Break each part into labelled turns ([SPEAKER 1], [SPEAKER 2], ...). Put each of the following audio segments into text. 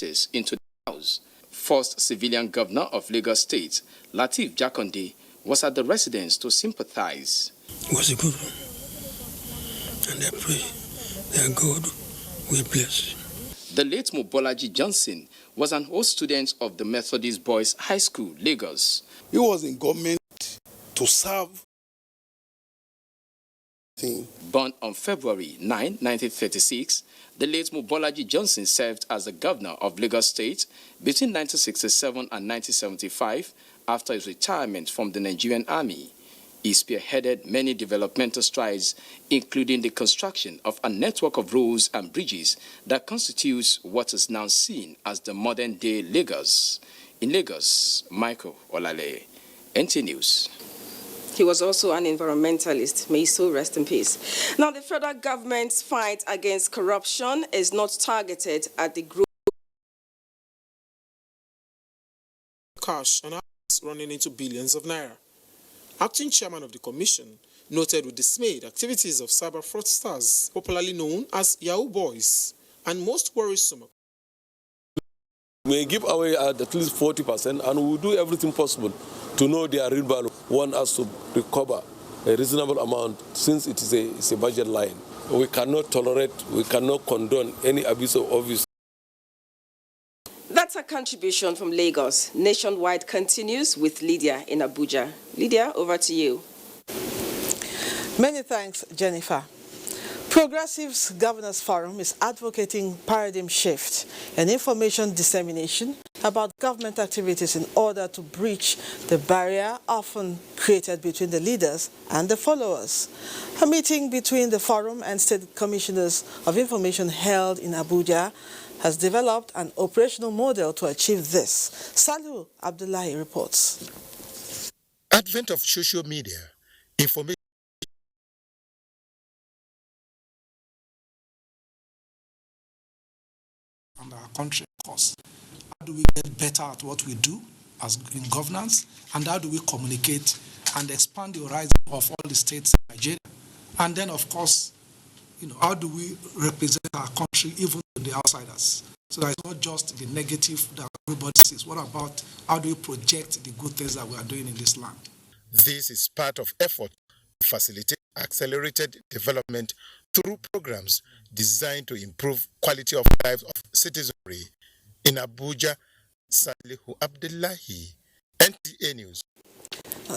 [SPEAKER 1] access into the House. First civilian governor of Lagos State, Lateef Jakonde, was at the residence to sympathize.
[SPEAKER 2] It was a good one, and I pray that God will bless you.
[SPEAKER 1] The late Mobolaji Johnson was an old student of the Methodist Boys High School, Lagos.
[SPEAKER 3] He was in government to serve.
[SPEAKER 1] Born on February 9, 1936, the late Mobolaji Johnson served as the governor of Lagos State between 1967 and 1975 after his retirement from the Nigerian Army. He spearheaded many developmental strides, including the construction of a network of roads and bridges that constitutes what is now seen as the modern-day Lagos. In Lagos, Michael Olale, NT News.
[SPEAKER 4] He was also an environmentalist. May his soul rest in peace. Now, the federal government's fight against corruption is not targeted at the group.
[SPEAKER 5] Cash and assets running into billions of naira. Acting chairman of the commission noted with dismay the activities of cyber fraudsters, popularly known as Yahoo Boys, and most worrisome.
[SPEAKER 6] We give away at least 40%, and we will do everything possible to know their real value. One has to recover a reasonable amount since it is a budget line. We cannot tolerate, we cannot condone any abuse of office.
[SPEAKER 4] That's a contribution from Lagos. Nationwide continues with Lydia in Abuja. Lydia, over to you.
[SPEAKER 7] Many thanks, Jennifer. Progressives Governors Forum is advocating paradigm shift and information dissemination about government activities in order to breach the barrier often created between the leaders and the followers. A meeting between the forum and state commissioners of information held in Abuja has developed an operational model to achieve this. Salu Abdullahi reports.
[SPEAKER 8] Advent of social media, information
[SPEAKER 9] and our country, of course. How do we get better at what we do as in governance, and how do we communicate and expand the horizon of all the states in Nigeria? And then, of course, how do we represent our country even to the outsiders? So that it's not just the negative that everybody sees. What about how do we project the good things that we are doing in this land?
[SPEAKER 8] This is part of effort to facilitate accelerated development through programs designed to improve quality of life of citizenry. In Abuja, Salihu Abdullahi, NTA News.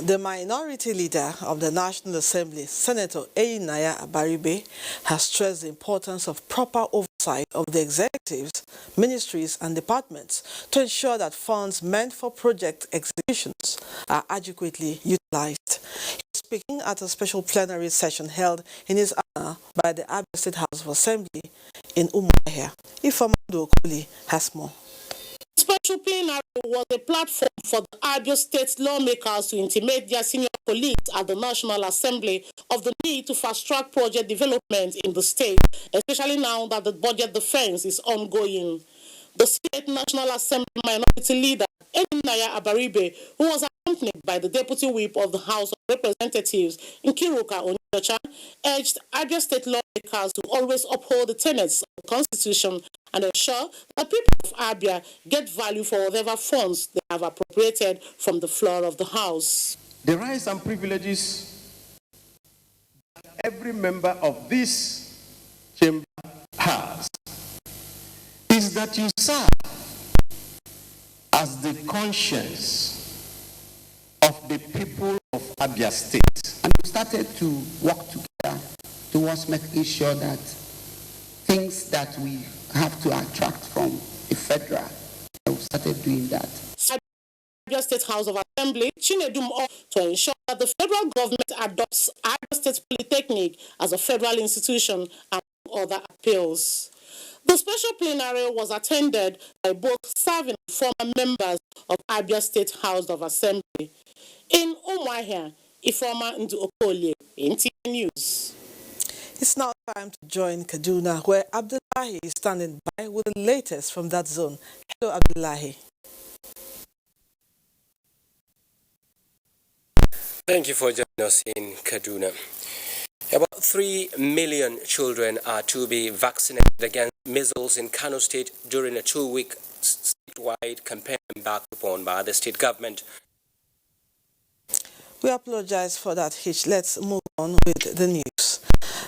[SPEAKER 7] The minority leader of the National Assembly, Senator Eyinaya Abaribe, has stressed the importance of proper oversight of the executives, ministries and departments to ensure that funds meant for project executions are adequately utilized. He was speaking at a special plenary session held in his honor by the Abia State House of Assembly in Umuahia. Ifeanyi Okoli has more.
[SPEAKER 10] Special plenary was a platform for the Abia State lawmakers to intimate their senior colleagues at the National Assembly of the need to fast-track project development in the state, especially now that the budget defense is ongoing. The State National Assembly minority leader, Eyinaya Abaribe, who was accompanied by the Deputy Whip of the House of Representatives, Nkiruka Onyecha, urged Abia State lawmakers to always uphold the tenets of the Constitution and ensure that people of Abia get value for whatever funds they have appropriated from the floor of the House.
[SPEAKER 11] The rights and privileges that every member of this chamber has is that you serve as the conscience of the people of Abia State. And we started to work together towards making sure that things that we have to attract from the federal, we started doing that.
[SPEAKER 10] Abia State House of Assembly, Chinedum, to ensure that the federal government adopts Abia State Polytechnic as a federal institution and other appeals. The special plenary was attended by both serving and former members of Abia State House of Assembly. In Umuahia, Ifeanyi Okoli, NTA News.
[SPEAKER 7] It's now time to join Kaduna, where Abdullahi is standing by with the latest from that zone. Hello, Abdullahi.
[SPEAKER 12] Thank you for joining us in Kaduna. About 3 million children are to be vaccinated against measles in Kano State during a 2-week statewide campaign embarked upon by the state government.
[SPEAKER 7] We apologize for that hitch. Let's move on with the news.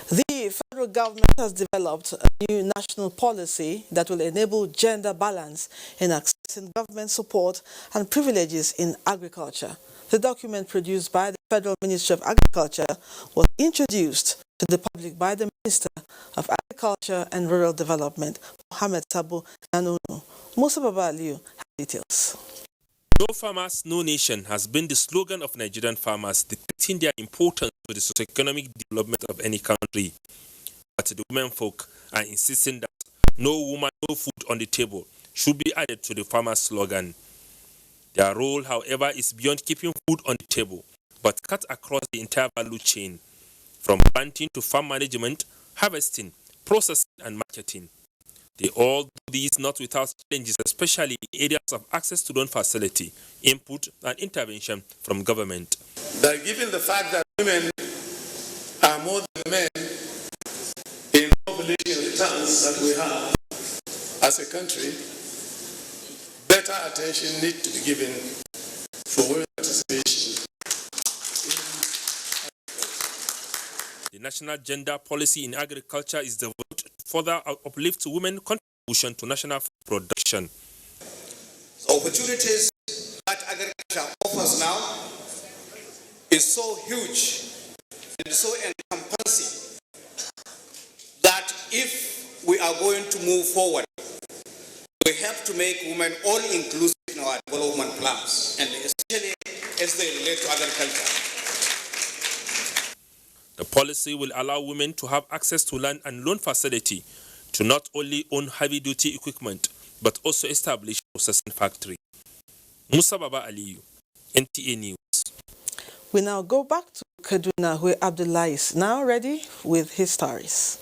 [SPEAKER 7] The federal government has developed a new national policy that will enable gender balance in accessing government support and privileges in agriculture. The document produced by the Federal Ministry of Agriculture was introduced to the public by the Minister of Agriculture and Rural Development, Mohamed Sabo Nanunu. Musa Babaliu has details.
[SPEAKER 13] No farmers, no nation has been the slogan of Nigerian farmers, depicting their importance to the socio-economic development of any country. But the women folk are insisting that no woman, no food on the table should be added to the farmers' slogan. Their role, however, is beyond keeping food on the table, but cut across the entire value chain, from planting to farm management, harvesting, processing, and marketing. They all do these not without challenges, especially in areas of access to loan facility, input, and intervention from government.
[SPEAKER 14] That given the fact that women are more than men in population returns that we have as a country, better attention needs to be given for women's participation.
[SPEAKER 13] The National Gender Policy in Agriculture is devoted to further uplift women's contribution to national food production.
[SPEAKER 15] The opportunities that agriculture offers now is so huge and so encompassing that if we are going to move forward, we have to make women all inclusive in our development plans, and especially as they relate to agriculture.
[SPEAKER 13] The policy will allow women to have access to land and loan facility to not only own heavy-duty equipment, but also establish a processing factory. Musa Baba Aliyu, NTA News.
[SPEAKER 7] We now go back to Kaduna, where Abdullah is now ready with his stories.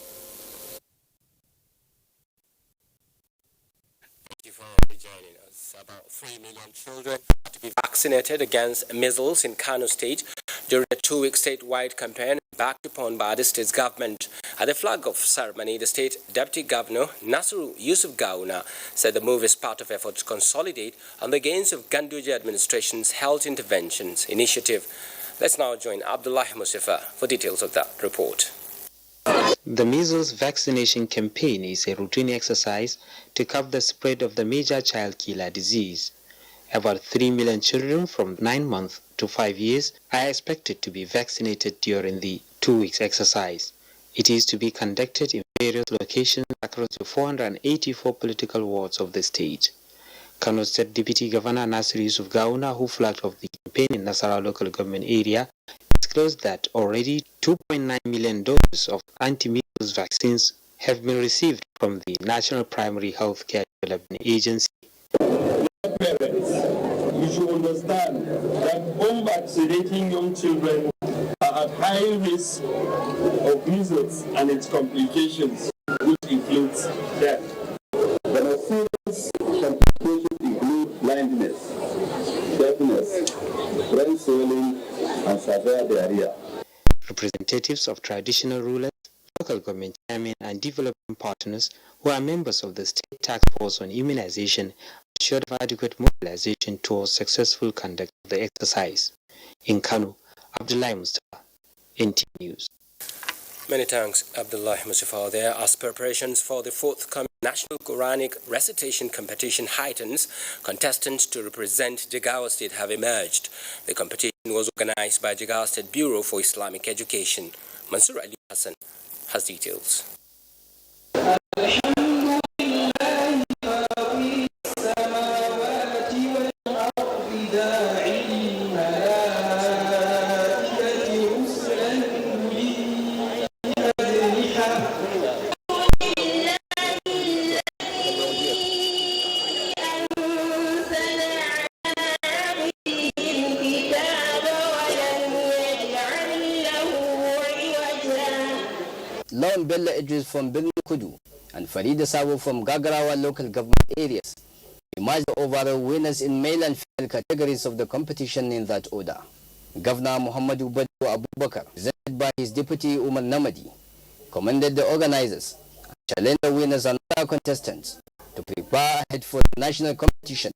[SPEAKER 12] Thank you for joining us. About 3 million children are to be vaccinated against measles in Kano State during a 2-week statewide campaign backed upon by the state's government. At the flag-off ceremony, the state deputy governor, Nasiru Yusuf Gawuna, said the move is part of efforts to consolidate on the gains of Ganduje administration's health interventions initiative. Let's now join Abdullah Mustafa for details of that report.
[SPEAKER 16] The measles vaccination campaign is a routine exercise to curb the spread of the major child killer disease. About 3 million children from 9 months to 5 years are expected to be vaccinated during the 2 weeks exercise. It is to be conducted in various locations across the 484 political wards of the state. Kano State Deputy Governor Nasir Yusuf Gawuna, who flagged off the campaign in Nasarawa local government area, disclosed that already 2.9 million doses of anti-measles vaccines have been received from the National Primary Health Care Development Agency.
[SPEAKER 17] Parents, you should understand that unvaccinating young children are at high risk of measles and its complications, which includes death. The measles complications include blindness, deafness, brain swelling, and severe diarrhea.
[SPEAKER 16] Representatives of traditional rulers, local government chairmen, and development partners who are members of the State Task Force on Immunization assured of adequate mobilization towards successful conduct of the exercise. In Kano, Abdullah Mustafa, NT News.
[SPEAKER 12] Many thanks, Abdullah Mustafa. There, as preparations for the forthcoming National Quranic Recitation Competition heightens, contestants to represent Jigawa State have emerged. The competition was organized by Jigawa State Bureau for Islamic Education. Mansur Ali Hassan has details.
[SPEAKER 18] Lawan Bello Idris from Birnin Kudu and Farida Sabo from Gagarawa local government areas emerged the overall winners in male and female categories of the competition in that order. Governor Muhammadu Badu Abubakar, presented by his deputy Umar Namadi, commended the organizers and challenged the winners and other contestants to prepare ahead for the national competition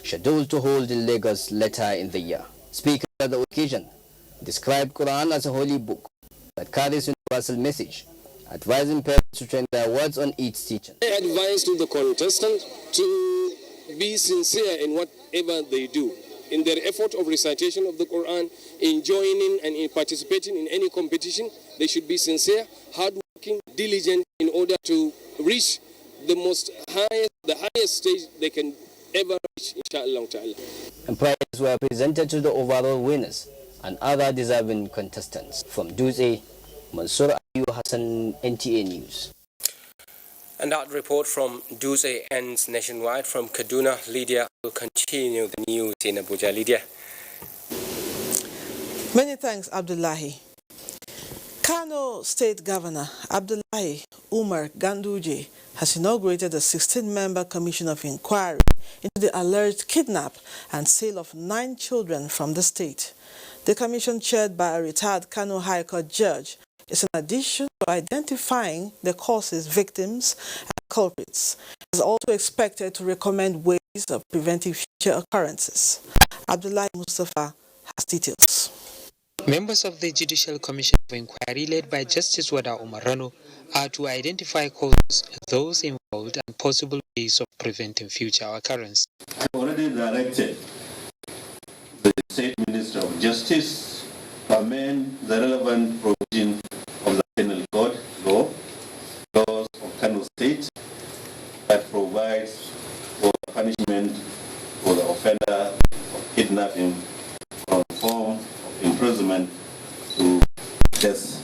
[SPEAKER 18] scheduled to hold in Lagos later in the year. Speaking at the occasion, described Quran as a holy book that carries universal message, advising parents to train their words on its teaching.
[SPEAKER 19] I advise to the contestant to be sincere in whatever they do. In their effort of recitation of the Quran, in joining and in participating in any competition, they should be sincere, hardworking, diligent in order to reach the highest stage they can ever reach, inshallah ta'ala.
[SPEAKER 18] And prizes were presented to the overall winners and other deserving contestants. From Dutse, Mansour Ayu Hassan, NTA News.
[SPEAKER 12] And that report from Dutse ends nationwide. From Kaduna, Lydia will continue the news in Abuja. Lydia.
[SPEAKER 7] Many thanks, Abdullahi. Kano State Governor Abdullahi Umar Ganduje has inaugurated a 16-member commission of inquiry into the alleged kidnap and sale of 9 children from the state. The commission, chaired by a retired Kano High Court judge, is in addition to identifying the causes, victims, and culprits. It is also expected to recommend ways of preventing future occurrences. Abdullahi Mustafa has details.
[SPEAKER 16] Members of the Judicial Commission of Inquiry, led by Justice Wada Umarano, are to identify causes, those involved, and possible ways of preventing future occurrence.
[SPEAKER 20] I already directed the State Minister of Justice to amend the relevant provision of the Penal Code laws of Kano State that provides for punishment for the offender of kidnapping from form of imprisonment to death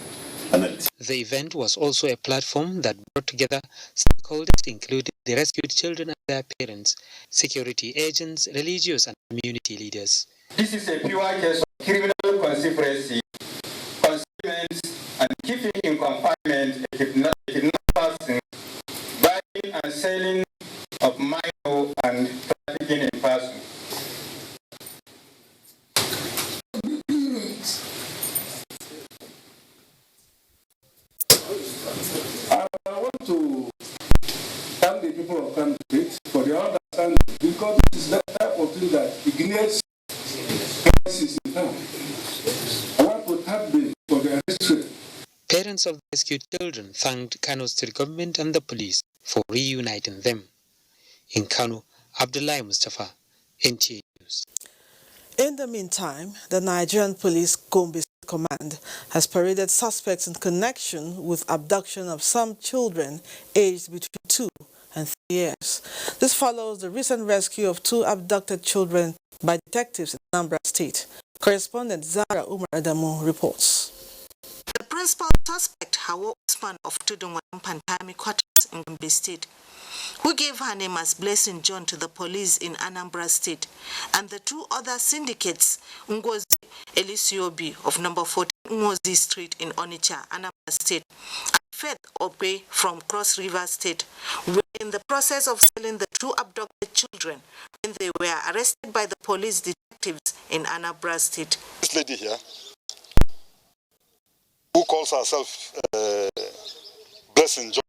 [SPEAKER 20] penalty.
[SPEAKER 16] The event was also a platform that brought together stakeholders, including the rescued children and their parents, security agents, religious and community leaders.
[SPEAKER 21] This is a pure case of criminal conspiracy, concealment, and keeping in confinement a kidnapped person, buying and selling of minor and trafficking in person.
[SPEAKER 17] I want to thank the people of Kano State for their understanding, because it is that type of thing that ignites crisis in town. I want to thank them for their history.
[SPEAKER 16] Parents of the rescued children thanked Kano State government and the police for reuniting them. In Kano, Abdullahi Mustafa, NTA News.
[SPEAKER 7] In the meantime, the Nigerian Police Gombe State Command has paraded suspects in connection with abduction of some children aged between 2 and 3 years. This follows the recent rescue of 2 abducted children by detectives in Anambra State. Correspondent Zara Umar Adamu reports.
[SPEAKER 22] The principal suspect, Hawa Usman of Tudunwa Pantami quarters in Gombe State, who gave her name as Blessing John to the police in Anambra State, and the 2 other syndicates, Ngozi Elisiobi of number 14 Ngozi Street in Onitsha, Anambra State, and Faith Ope from Cross River State, were in the process of selling the 2 abducted children when they were arrested by the police detectives in Anambra State.
[SPEAKER 23] This lady here, who calls herself Blessing John,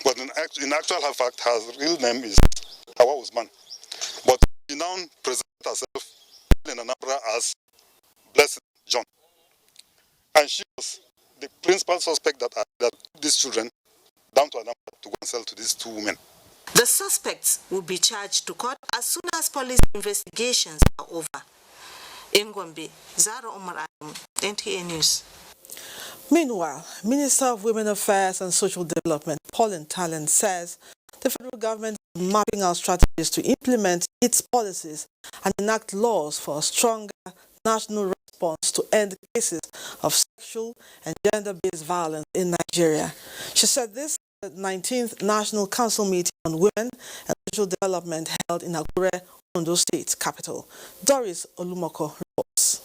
[SPEAKER 23] but in actual fact, her real name is Hawa Usman. But she now presents herself in Anambra as Blessing John. And she was the principal suspect that took these children down to Anambra to go and sell to these 2 women.
[SPEAKER 22] The suspects will be charged to court as soon as police investigations are over. In Gombe, Zara Omar Adam, NTA News.
[SPEAKER 7] Meanwhile, Minister of Women Affairs and Social Development, Pauline Talent, says the federal government is mapping out strategies to implement its policies and enact laws for a stronger national response to end cases of sexual and gender-based violence in Nigeria. She said this at the 19th National Council meeting on Women and Social Development held in Akure, Ondo State capital. Doris Olumoko reports.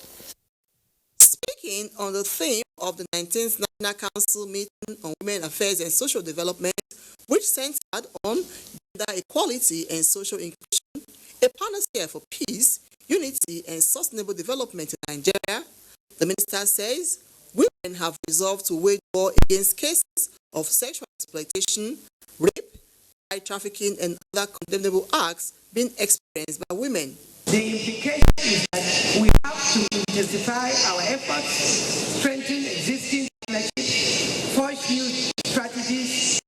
[SPEAKER 24] Speaking on the theme of the 19th National Council meeting on Women Affairs and Social Development, which centered on gender equality and social inclusion, a panacea for peace, unity, and sustainable development in Nigeria, the minister says women have resolved to wage war against cases of sexual exploitation, rape, child trafficking and other condemnable acts being experienced by women.
[SPEAKER 1] The implication is that we have to intensify our efforts, strengthen existing partnerships, forge new strategies,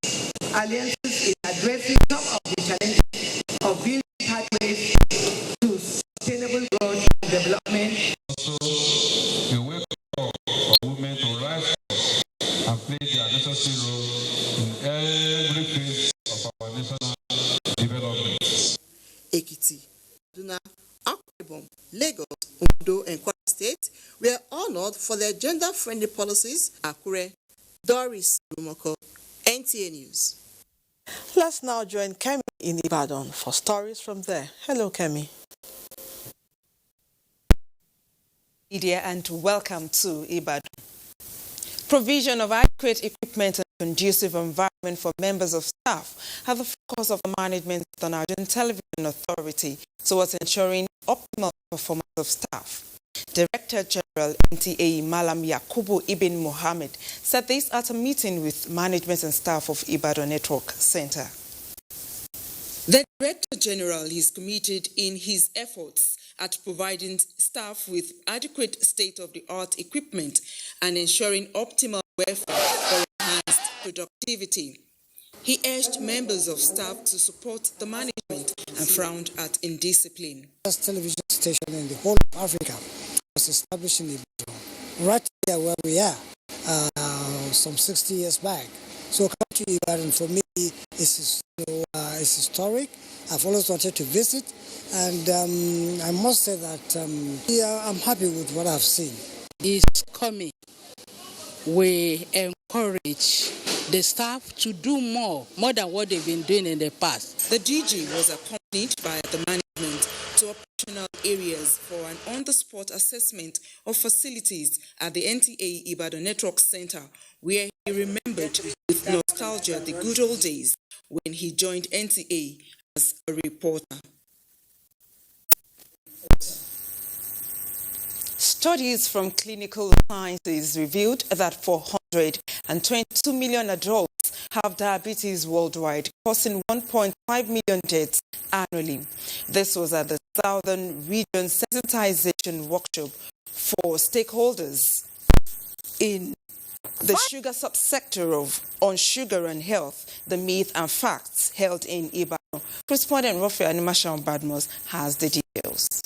[SPEAKER 1] alliances in addressing some of the challenges of building pathways to sustainable growth and development.
[SPEAKER 2] Also, a wake up for women to rise up and play their necessary role in every phase of our national development.
[SPEAKER 24] Ekiti, Duna, Akwa Ibom, Lagos, Ondo, and Kwara State were honored for their gender-friendly policies. Akure, Doris Lumoko, NTA News.
[SPEAKER 7] Let's now join Kemi in Ibadan for stories from there. Hello, Kemi.
[SPEAKER 3] Media and welcome to Ibadan. Provision of adequate equipment and conducive environment for members of staff are the focus of the management of the Nigerian Television Authority towards ensuring optimal performance of staff. Director General NTA Malam Yakubu Ibn Mohammed said this at a meeting with management and staff of Ibadan Network Center.
[SPEAKER 5] The Director General is committed in his efforts at providing staff with adequate state-of-the-art equipment and ensuring optimal welfare for enhanced productivity. He urged members of staff to support the management and frowned at indiscipline.
[SPEAKER 25] The first television station in the whole of Africa was established in Ibadan, right here where we are, some 60 years back. So coming to Ibadan for me is historic. I've always wanted to visit, and I must say that I'm happy with what I've seen.
[SPEAKER 26] It's coming. We encourage the staff to do more than what they've been doing in the past.
[SPEAKER 5] The DG was accompanied by the management to operational areas for an on-the-spot assessment of facilities at the NTA Ibadan Network Center, where he remembered with nostalgia the good old days when he joined NTA as a reporter.
[SPEAKER 3] Studies from clinical sciences revealed that 422 million adults have diabetes worldwide, causing 1.5 million deaths annually. This was at the Southern Region Sensitization Workshop for stakeholders in the sugar subsector on sugar and health, the myth and facts held in Ibadan. Correspondent Rafael Animashaun Badmos has the details.